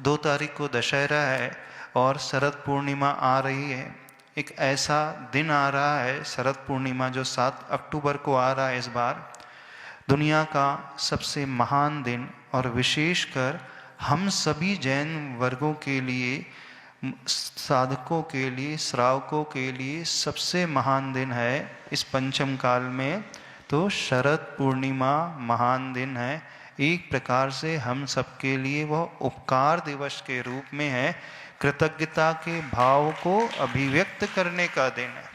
2 तारीख को दशहरा है और शरद पूर्णिमा आ रही है। एक ऐसा दिन आ रहा है शरद पूर्णिमा जो 7 अक्टूबर को आ रहा है इस बार, दुनिया का सबसे महान दिन और विशेषकर हम सभी जैन वर्गों के लिए, साधकों के लिए, श्रावकों के लिए सबसे महान दिन है इस पंचम काल में। तो शरद पूर्णिमा महान दिन है, एक प्रकार से हम सबके लिए वह उपकार दिवस के रूप में है, कृतज्ञता के भाव को अभिव्यक्त करने का दिन है।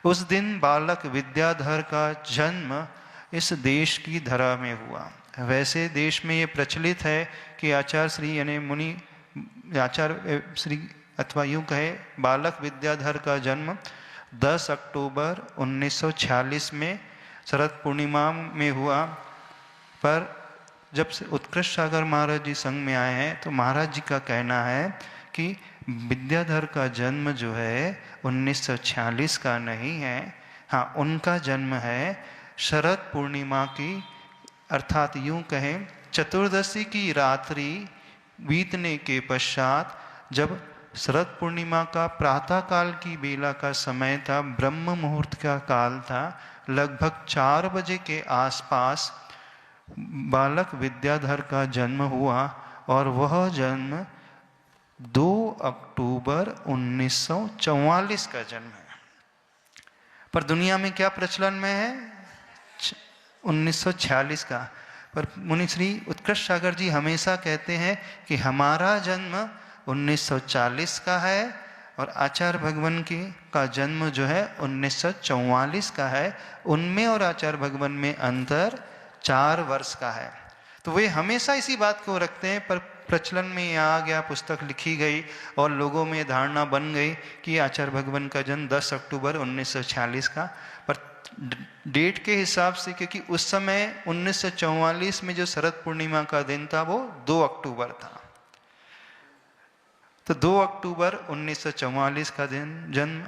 उस दिन बालक विद्याधर का जन्म इस देश की धरा में हुआ। वैसे देश में ये प्रचलित है कि आचार्य श्री यानी मुनि आचार्य श्री अथवा यूँ कहे बालक विद्याधर का जन्म 10 अक्टूबर 1946 में शरद पूर्णिमा में हुआ। पर जब से उत्कृष्ट सागर महाराज जी संघ में आए हैं तो महाराज जी का कहना है कि विद्याधर का जन्म जो है 1946 का नहीं है, हाँ उनका जन्म है शरद पूर्णिमा की, अर्थात यूं कहें चतुर्दशी की रात्रि बीतने के पश्चात, जब शरद पूर्णिमा का प्रातः काल की बेला का समय था, ब्रह्म मुहूर्त का काल था, लगभग 4 बजे के आसपास बालक विद्याधर का जन्म हुआ और वह जन्म 2 अक्टूबर 1944 का जन्म है। पर दुनिया में क्या प्रचलन में है 1946 का। पर मुनि श्री उत्कृष्ट सागर जी हमेशा कहते हैं कि हमारा जन्म 1940 का है और आचार्य भगवान की का जन्म जो है 1944 का है। उनमें और आचार्य भगवान में अंतर 4 वर्ष का है। तो वे हमेशा इसी बात को रखते हैं, पर प्रचलन में ये आ गया, पुस्तक लिखी गई और लोगों में धारणा बन गई कि आचार्य भगवान का जन्म 10 अक्टूबर 1946 का। पर डेट के हिसाब से, क्योंकि उस समय 1944 में जो शरद पूर्णिमा का दिन था वो 2 अक्टूबर था, तो 2 अक्टूबर 1944 का दिन जन्म,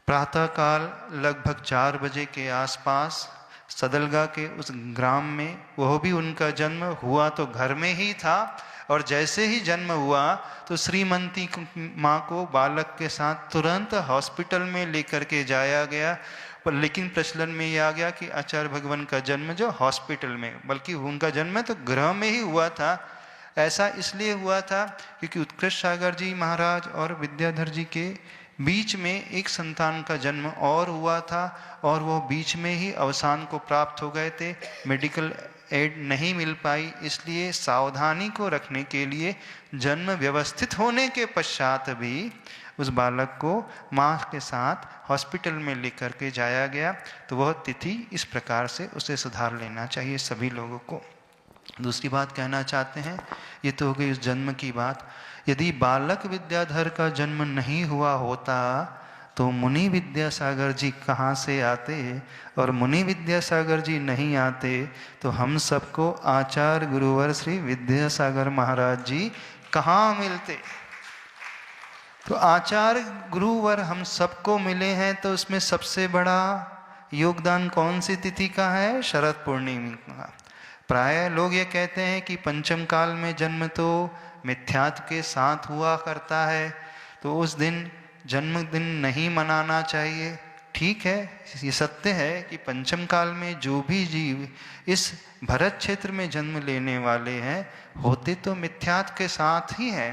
प्रातःकाल लगभग 4 बजे के आसपास सदलगा के उस ग्राम में, वह भी उनका जन्म हुआ तो घर में ही था। और जैसे ही जन्म हुआ तो श्रीमती माँ को बालक के साथ तुरंत हॉस्पिटल में लेकर के जाया गया। पर लेकिन प्रचलन में यह आ गया कि आचार्य भगवान का जन्म जो हॉस्पिटल में, बल्कि उनका जन्म तो गृह में ही हुआ था। ऐसा इसलिए हुआ था क्योंकि उत्कृष्ट सागर जी महाराज और विद्याधर जी के बीच में एक संतान का जन्म और हुआ था और वो बीच में ही अवसान को प्राप्त हो गए थे, मेडिकल एड नहीं मिल पाई। इसलिए सावधानी को रखने के लिए जन्म व्यवस्थित होने के पश्चात भी उस बालक को माँ के साथ हॉस्पिटल में लेकर के जाया गया। तो वह तिथि इस प्रकार से उसे सुधार लेना चाहिए सभी लोगों को। दूसरी बात कहना चाहते हैं, ये तो हो गई उस जन्म की बात। यदि बालक विद्याधर का जन्म नहीं हुआ होता तो मुनि विद्यासागर जी कहाँ से आते, और मुनि विद्यासागर जी नहीं आते तो हम सबको आचार्य गुरुवर श्री विद्यासागर महाराज जी कहाँ मिलते। तो आचार्य गुरुवर हम सबको मिले हैं, तो उसमें सबसे बड़ा योगदान कौन सी तिथि का है? शरद पूर्णिमा का। प्राय लोग ये कहते हैं कि पंचम काल में जन्म तो मिथ्यात्व के साथ हुआ करता है, तो उस दिन जन्मदिन नहीं मनाना चाहिए। ठीक है, ये सत्य है कि पंचम काल में जो भी जीव इस भरत क्षेत्र में जन्म लेने वाले हैं होते तो मिथ्यात्व के साथ ही हैं,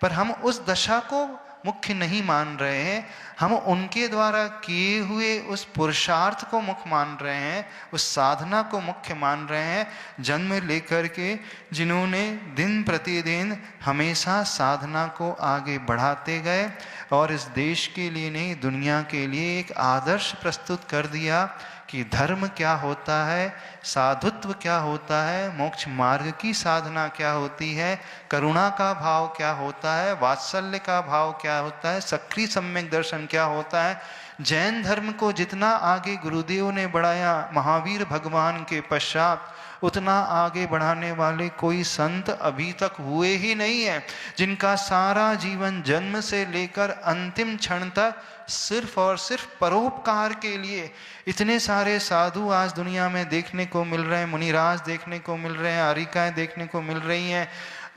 पर हम उस दशा को मुख्य नहीं मान रहे हैं, हम उनके द्वारा किए हुए उस पुरुषार्थ को मुख्य मान रहे हैं, उस साधना को मुख्य मान रहे हैं, जन्म लेकर के जिन्होंने दिन प्रतिदिन हमेशा साधना को आगे बढ़ाते गए और इस देश के लिए नहीं दुनिया के लिए एक आदर्श प्रस्तुत कर दिया कि धर्म क्या होता है, साधुत्व क्या होता है, मोक्ष मार्ग की साधना क्या होती है, करुणा का भाव क्या होता है, वात्सल्य का भाव क्या होता है, सक्रिय सम्यक दर्शन क्या होता है। जैन धर्म को जितना आगे गुरुदेव ने बढ़ाया महावीर भगवान के पश्चात, उतना आगे बढ़ाने वाले कोई संत अभी तक हुए ही नहीं है, जिनका सारा जीवन जन्म से लेकर अंतिम क्षण तक सिर्फ और सिर्फ परोपकार के लिए। इतने सारे साधु आज दुनिया में देखने को मिल रहे हैं, मुनिराज देखने को मिल रहे हैं, आरिकाएं देखने को मिल रही हैं,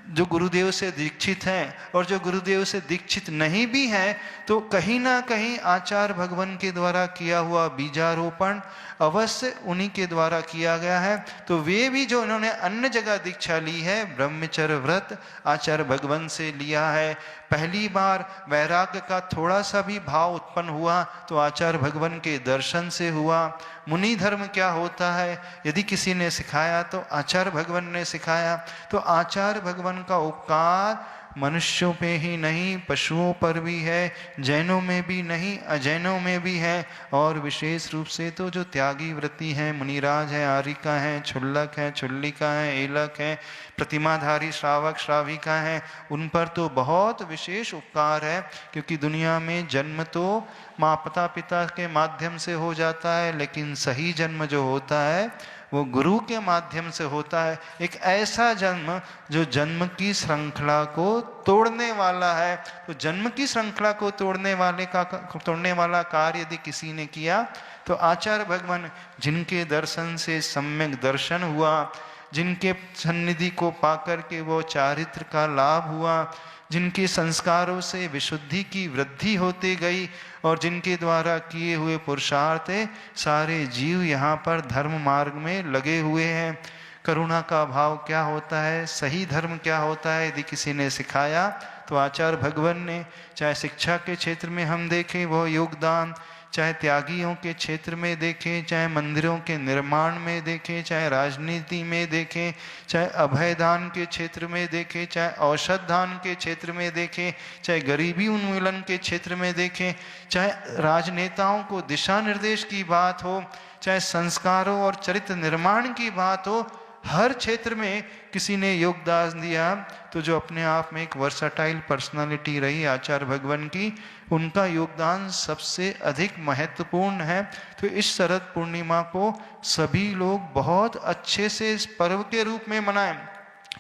जो गुरुदेव से दीक्षित हैं और जो गुरुदेव से दीक्षित नहीं भी हैं, तो कहीं ना कहीं आचार्य भगवान के द्वारा किया हुआ बीजारोपण अवश्य उन्हीं के द्वारा किया गया है। तो वे भी जो इन्होंने अन्य जगह दीक्षा ली है, ब्रह्मचर्य व्रत आचार्य भगवान से लिया है। पहली बार वैराग्य का थोड़ा सा भी भाव उत्पन्न हुआ तो आचार्य भगवान के दर्शन से हुआ। मुनि धर्म क्या होता है, यदि किसी ने सिखाया तो आचार्य भगवान ने सिखाया। तो आचार्य भगवान का उपकार मनुष्यों पे ही नहीं, पशुओं पर भी है, जैनों में भी नहीं, अजैनों में भी है। और विशेष रूप से तो जो त्यागी व्रती हैं, मुनिराज हैं, आरिका हैं, छुल्लक हैं, छुल्लिका हैं, एलक हैं, प्रतिमाधारी श्रावक श्राविका हैं, उन पर तो बहुत विशेष उपकार है। क्योंकि दुनिया में जन्म तो माता पिता के माध्यम से हो जाता है, लेकिन सही जन्म जो होता है वो गुरु के माध्यम से होता है। एक ऐसा जन्म जो जन्म की श्रृंखला को तोड़ने वाला है। तो जन्म की श्रृंखला को तोड़ने वाला कार्य यदि किसी ने किया तो आचार्य भगवान, जिनके दर्शन से सम्यक दर्शन हुआ, जिनके सन्निधि को पाकर के वो चारित्र का लाभ हुआ, जिनके संस्कारों से विशुद्धि की वृद्धि होती गई और जिनके द्वारा किए हुए पुरुषार्थ सारे जीव यहाँ पर धर्म मार्ग में लगे हुए हैं। करुणा का भाव क्या होता है, सही धर्म क्या होता है, यदि किसी ने सिखाया तो आचार्य भगवान ने, चाहे शिक्षा के क्षेत्र में हम देखें वह योगदान, चाहे त्यागियों के क्षेत्र में देखें, चाहे मंदिरों के निर्माण में देखें, चाहे राजनीति में देखें, चाहे अभय दान के क्षेत्र में देखें, चाहे औषध दान के क्षेत्र में देखें, चाहे गरीबी उन्मूलन के क्षेत्र में देखें, चाहे राजनेताओं को दिशा निर्देश की बात हो, चाहे संस्कारों और चरित्र निर्माण की बात हो, हर क्षेत्र में किसी ने योगदान दिया। तो जो अपने आप में एक वर्सटाइल पर्सनालिटी रही आचार्य भगवान की, उनका योगदान सबसे अधिक महत्वपूर्ण है। तो इस शरद पूर्णिमा को सभी लोग बहुत अच्छे से इस पर्व के रूप में मनाएं।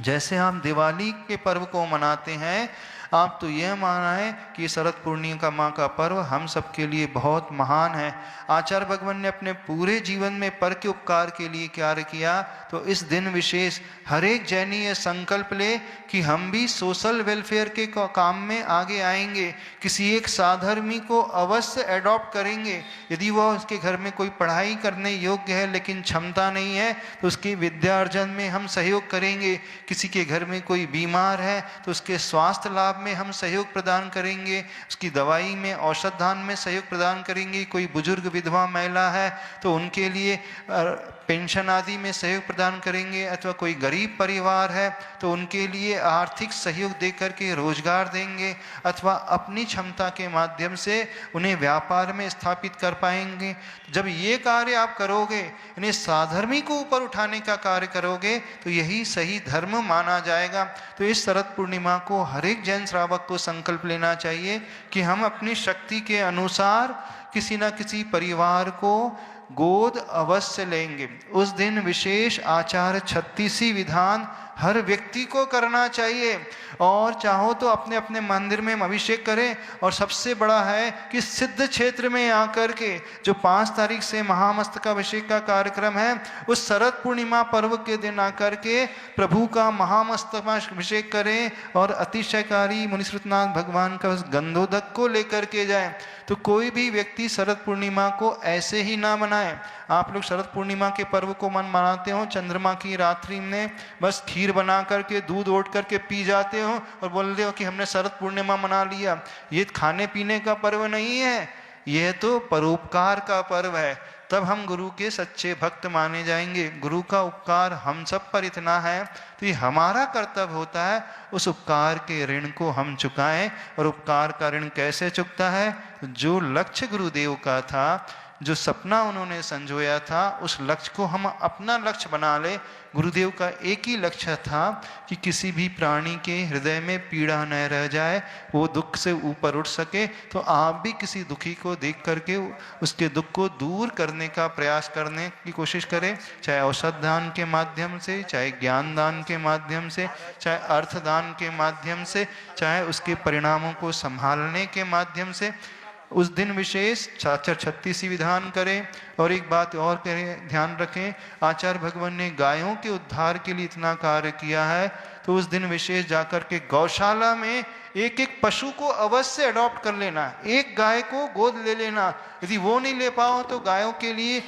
जैसे हम दिवाली के पर्व को मनाते हैं, आप तो यह मानाएं कि शरद पूर्णिमा का पर्व हम सबके लिए बहुत महान है। आचार्य भगवान ने अपने पूरे जीवन में पर के उपकार के लिए क्या किया, तो इस दिन विशेष हर एक जैनी ये संकल्प ले कि हम भी सोशल वेलफेयर के काम में आगे आएंगे, किसी एक साधर्मी को अवश्य एडॉप्ट करेंगे। यदि वह उसके घर में कोई पढ़ाई करने योग्य है लेकिन क्षमता नहीं है तो उसके विद्यार्जन में हम सहयोग करेंगे। किसी के घर में कोई बीमार है तो उसके स्वास्थ्य लाभ में हम सहयोग प्रदान करेंगे, उसकी दवाई में, औषध दान में सहयोग प्रदान करेंगे। कोई बुजुर्ग विधवा महिला है तो उनके लिए पेंशन आदि में सहयोग प्रदान करेंगे, अथवा कोई गरीब परिवार है तो उनके लिए आर्थिक सहयोग देकर के रोजगार देंगे, अथवा अपनी क्षमता के माध्यम से उन्हें व्यापार में स्थापित कर पाएंगे। जब ये कार्य आप करोगे, इन्हें साधर्मी को ऊपर उठाने का कार्य करोगे, तो यही सही धर्म माना जाएगा। तो इस शरद पूर्णिमा को हर एक जैन श्रावक को संकल्प लेना चाहिए कि हम अपनी शक्ति के अनुसार किसी न किसी परिवार को गोद अवश्य लेंगे। उस दिन विशेष आचार 36 विधान हर व्यक्ति को करना चाहिए, और चाहो तो अपने अपने मंदिर में अभिषेक करें। और सबसे बड़ा है कि सिद्ध क्षेत्र में आकर के जो 5 तारीख से महामस्तकाभिषेक का कार्यक्रम है, उस शरद पूर्णिमा पर्व के दिन आकर के प्रभु का महामस्तकाभिषेक करें और अतिशयकारी मुनिश्रुतनाथ भगवान का उस गंधोदक को लेकर के जाएं। तो कोई भी व्यक्ति शरद पूर्णिमा को ऐसे ही ना मनाए। आप लोग शरद पूर्णिमा के पर्व को मनाते हो, चंद्रमा की रात्रि में बस खीर बना करके दूध ओट करके पी जाते हो और बोलते हो कि हमने शरद पूर्णिमा मना लिया। ये खाने पीने का पर्व नहीं है, यह तो परोपकार का पर्व है। तब हम गुरु के सच्चे भक्त माने जाएंगे। गुरु का उपकार हम सब पर इतना है तो ये हमारा कर्तव्य होता है उस उपकार के ऋण को हम चुकाएं। और उपकार का ऋण कैसे चुकता है? जो लक्ष्य गुरुदेव का था, जो सपना उन्होंने संजोया था, उस लक्ष्य को हम अपना लक्ष्य बना ले। गुरुदेव का एक ही लक्ष्य था कि किसी भी प्राणी के हृदय में पीड़ा न रह जाए, वो दुख से ऊपर उठ सके। तो आप भी किसी दुखी को देख करके उसके दुख को दूर करने का प्रयास करने की कोशिश करें, चाहे औषध दान के माध्यम से, चाहे ज्ञान दान के माध्यम से, चाहे अर्थ दान के माध्यम से, चाहे उसके परिणामों को संभालने के माध्यम से। उस दिन विशेष 36 विधान करें। और एक बात और करें, ध्यान रखें, आचार्य भगवान ने गायों के उद्धार के लिए इतना कार्य किया है, तो उस दिन विशेष जाकर के गौशाला में एक एक पशु को अवश्य अडॉप्ट कर लेना, एक गाय को गोद ले लेना। यदि वो नहीं ले पाओ तो गायों के लिए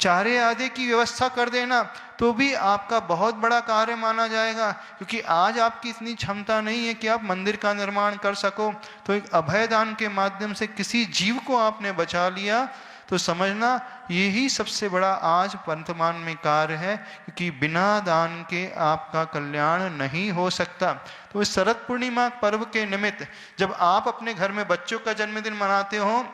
चारे आदि की व्यवस्था कर देना, तो भी आपका बहुत बड़ा कार्य माना जाएगा। क्योंकि आज आपकी इतनी क्षमता नहीं है कि आप मंदिर का निर्माण कर सको, तो एक अभय दान के माध्यम से किसी जीव को आपने बचा लिया, तो समझना यही सबसे बड़ा आज वर्तमान में कार्य है, क्योंकि बिना दान के आपका कल्याण नहीं हो सकता। तो इस शरद पूर्णिमा पर्व के निमित्त जब आप अपने घर में बच्चों का जन्मदिन मनाते हो,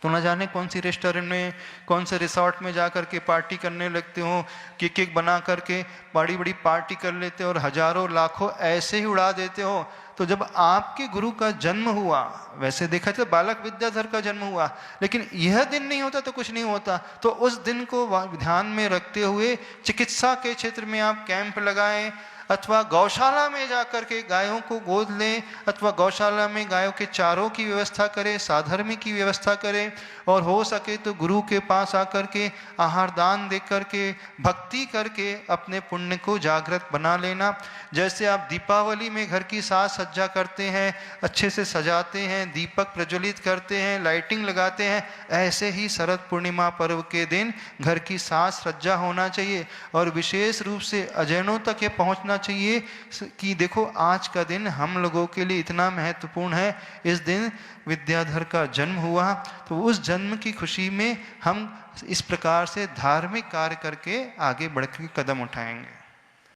तो न जाने कौन सी रेस्टोरेंट में, कौन से रिसोर्ट में जाकर के पार्टी करने लगते हो, केक केक बना करके बड़ी बड़ी पार्टी कर लेते हो और हजारों लाखों ऐसे ही उड़ा देते हो। तो जब आपके गुरु का जन्म हुआ, वैसे देखा तो बालक विद्याधर का जन्म हुआ, लेकिन यह दिन नहीं होता तो कुछ नहीं होता। तो उस दिन को ध्यान में रखते हुए चिकित्सा के क्षेत्र में आप कैंप लगाएं, अथवा गौशाला में जाकर के गायों को गोद लें, अथवा गौशाला में गायों के चारों की व्यवस्था करें, साधर्मी की व्यवस्था करें, और हो सके तो गुरु के पास आकर के आहार दान दे करके भक्ति करके अपने पुण्य को जागृत बना लेना। जैसे आप दीपावली में घर की साज सज्जा करते हैं, अच्छे से सजाते हैं, दीपक प्रज्वलित करते हैं, लाइटिंग लगाते हैं, ऐसे ही शरद पूर्णिमा पर्व के दिन घर की साज सज्जा होना चाहिए। और विशेष रूप से अजैनों तक ये पहुंचना चाहिए कि देखो आज का दिन हम लोगों के लिए इतना महत्वपूर्ण है। इस दिन विद्याधर का जन्म हुआ, तो उस जन्म की खुशी में हम इस प्रकार से धार्मिक कार्य करके आगे बढ़ के कदम उठाएंगे।